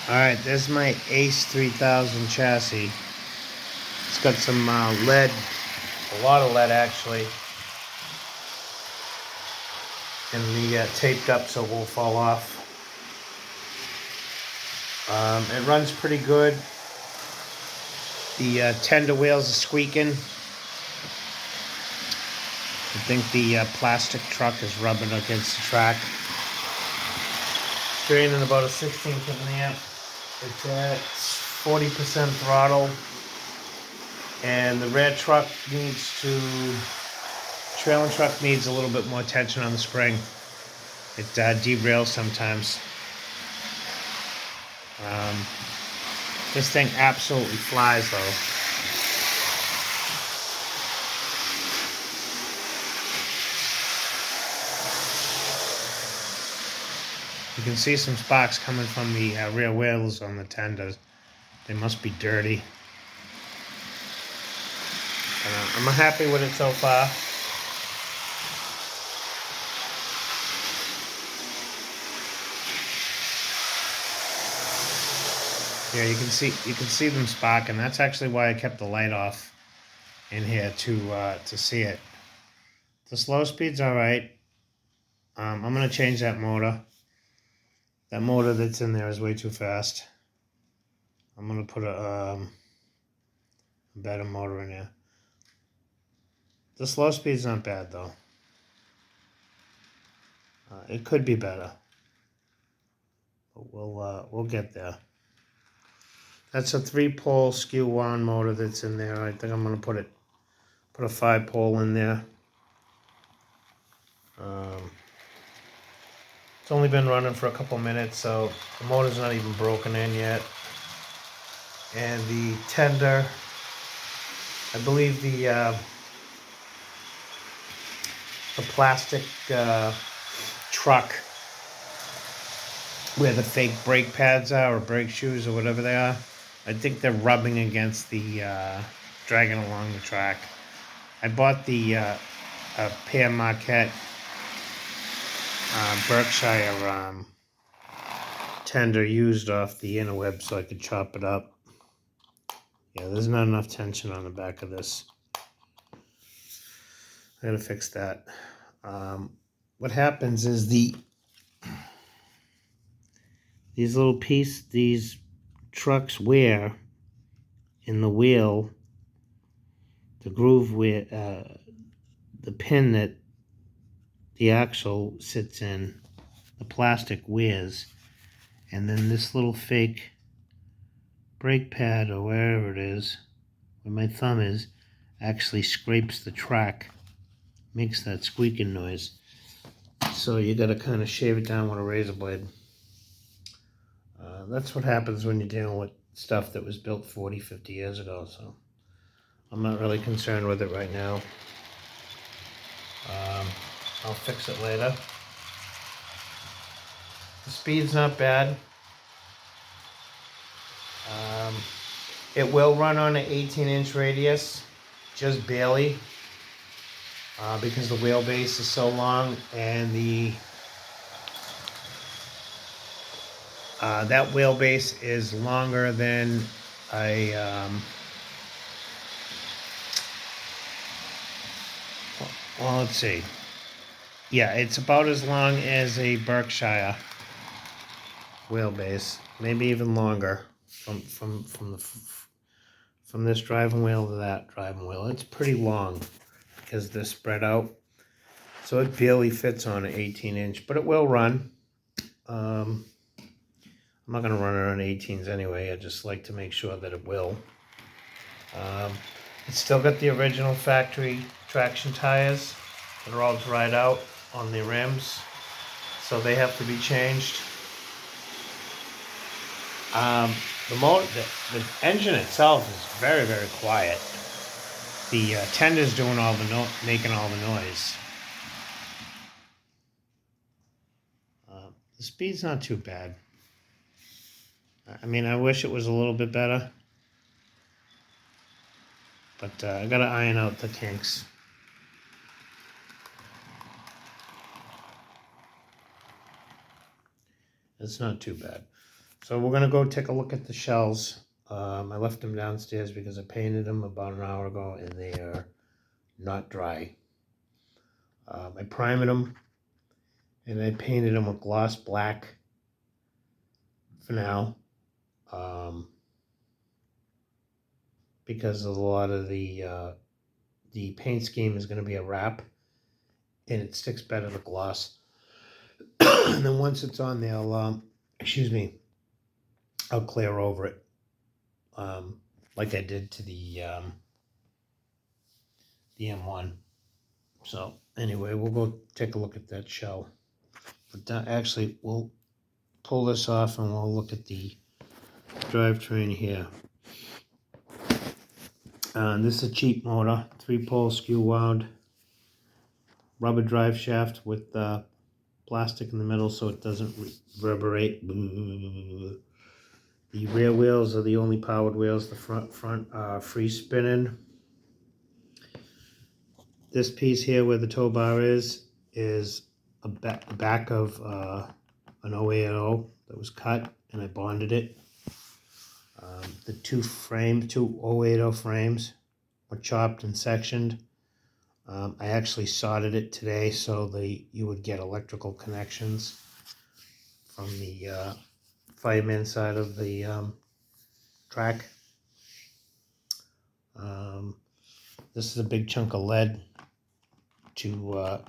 Alright, there's my Ace 3000 chassis. It's got some lead, a lot of lead actually, and the taped up so it won't fall off. It runs pretty good. The tender wheels are squeaking. I think the plastic truck is rubbing against the track. Draining about a 16th of an amp. It's at 40% throttle. And the rear truck trailing truck needs a little bit more tension on the spring. It derails sometimes. This thing absolutely flies though. You can see some sparks coming from the rear wheels on the tenders. They must be dirty. I'm happy with it so far. Yeah, you can see them sparking. That's actually why I kept the light off in here to see it. The slow speed's all right. I'm gonna change that motor. That motor that's in there is way too fast. I'm gonna put a better motor in there. The slow speed's not bad though. It could be better, but we'll get there. That's a 3-pole skew wound motor that's in there. I think I'm gonna put a 5-pole in there. It's only been running for a couple minutes, so the motor's not even broken in yet. And the tender, I believe the plastic truck where the fake brake pads are, or brake shoes, or whatever they are, I think they're rubbing against the, dragging along the track. I bought the a Pear Marquette Berkshire tender used off the interweb so I could chop it up. Yeah, there's not enough tension on the back of this. I gotta fix that. What happens is these trucks wear in the wheel, the groove where the pin that the axle sits in, the plastic wears, and then this little fake brake pad or wherever it is, where my thumb is, actually scrapes the track, makes that squeaking noise. So you gotta kind of shave it down with a razor blade. That's what happens when you're dealing with stuff that was built 40, 50 years ago, so I'm not really concerned with it right now. I'll fix it later. The speed's not bad. It will run on an 18-inch radius, just barely, because the wheelbase is so long, and that wheelbase is longer than well, let's see. Yeah, it's about as long as a Berkshire wheelbase, maybe even longer from this driving wheel to that driving wheel. It's pretty long because they're spread out, so it barely fits on an 18-inch, but it will run. I'm not going to run it on 18s anyway. I just like to make sure that it will. It's still got the original factory traction tires that are all dried out on the rims, so they have to be changed. The engine itself is very, very quiet. The tender's doing all the making all the noise. The speed's not too bad. I mean, I wish it was a little bit better, but I gotta iron out the kinks. It's not too bad. So we're gonna go take a look at the shells. I left them downstairs because I painted them about an hour ago and they are not dry. I primed them and I painted them with gloss black for now, because a lot of the paint scheme is going to be a wrap and it sticks better to gloss. And then once it's on there, I'll clear over it, like I did to the M1. So anyway, we'll go take a look at that shell. But actually, we'll pull this off and we'll look at the drivetrain here. This is a cheap motor, 3-pole skew wound, rubber drive shaft with plastic in the middle so it doesn't reverberate. The rear wheels are the only powered wheels. The front are free spinning. This piece here where the tow bar is a back of an 080 that was cut, and I bonded it. The two 080 frames were chopped and sectioned. I actually soldered it today so you would get electrical connections from the fireman side of the track. This is a big chunk of lead to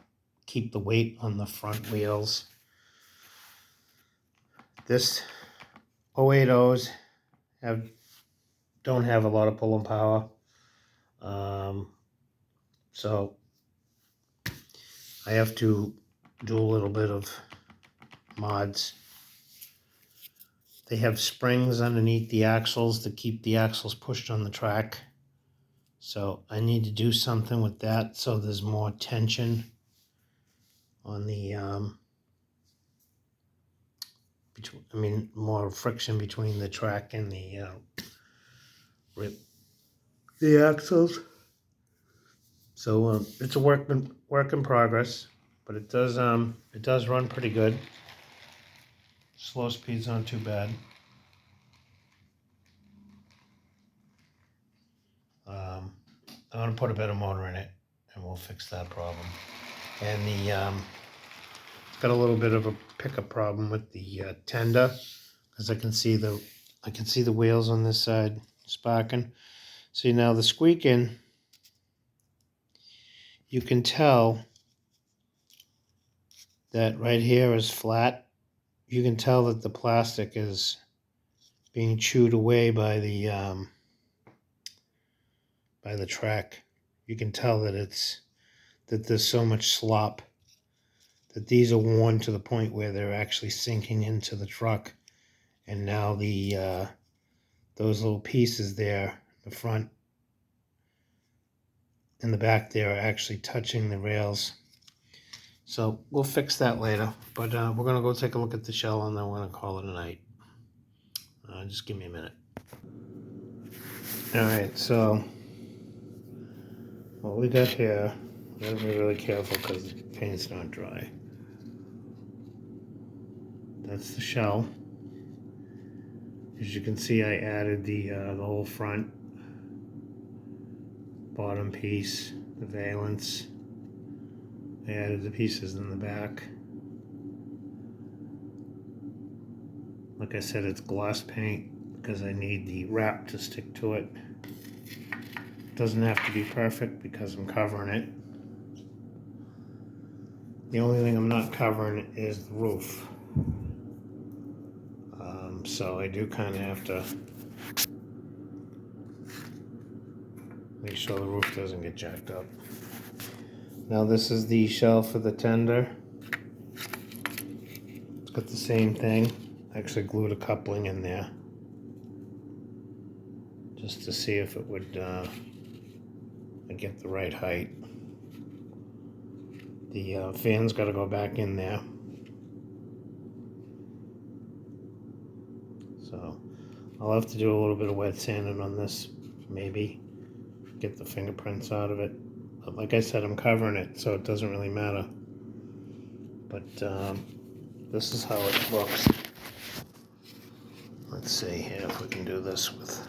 keep the weight on the front wheels. This 080s don't have a lot of pulling power, so I have to do a little bit of mods. They have springs underneath the axles to keep the axles pushed on the track. So I need to do something with that so there's more tension on the, more friction between the track and the axles. So it's a work in progress, but it does run pretty good. Slow speeds aren't too bad. I'm gonna put a better motor in it, and we'll fix that problem. And it's got a little bit of a pickup problem with the tender, because I can see the wheels on this side sparking. See, now the squeaking, you can tell that right here is flat. You can tell that the plastic is being chewed away by the track. You can tell that there's so much slop that these are worn to the point where they're actually sinking into the truck, and now those little pieces there, the front and the back there, are actually touching the rails. So we'll fix that later, but we're gonna go take a look at the shell and then we're gonna call it a night. Just give me a minute. All right, so what we got here, we gotta be really careful because the paint's not dry. That's the shell. As you can see, I added the whole front, bottom piece, the valence. I added the pieces in the back. Like I said, it's gloss paint because I need the wrap to stick to it. Doesn't have to be perfect because I'm covering it. The only thing I'm not covering is the roof. So I do kind of have to make sure the roof doesn't get jacked up. Now this is the shell for the tender. It's got the same thing. I actually glued a coupling in there just to see if it would get the right height. The fan's got to go back in there. So I'll have to do a little bit of wet sanding on this, maybe get the fingerprints out of it. But like I said, I'm covering it, so it doesn't really matter. But this is how it looks. Let's see here if we can do this with.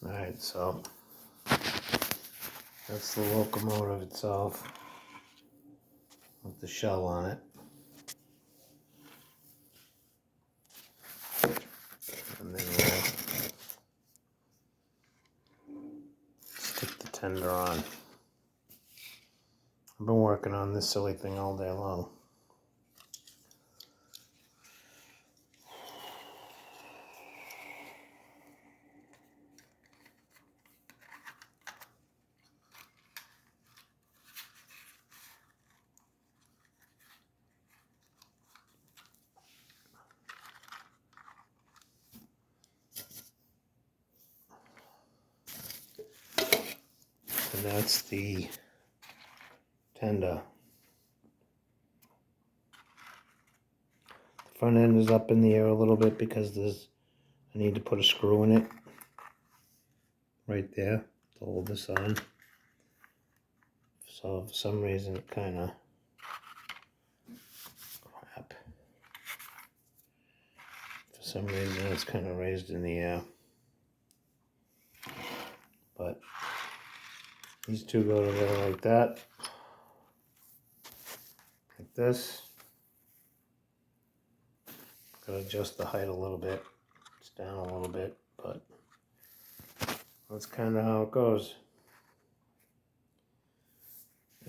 Alright, so that's the locomotive itself with the shell on it. And then we'll stick the tender on. I've been working on this silly thing all day long. And that's the tender. The front end is up in the air a little bit because I need to put a screw in it right there to hold this on. So for some reason it kind of crap. For some reason it's kind of raised in the air. But these two go together like that. Like this. Gotta adjust the height a little bit. It's down a little bit, but that's kind of how it goes.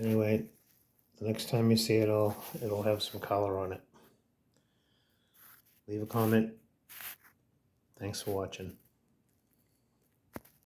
Anyway, the next time you see it, it'll have some color on it. Leave a comment. Thanks for watching.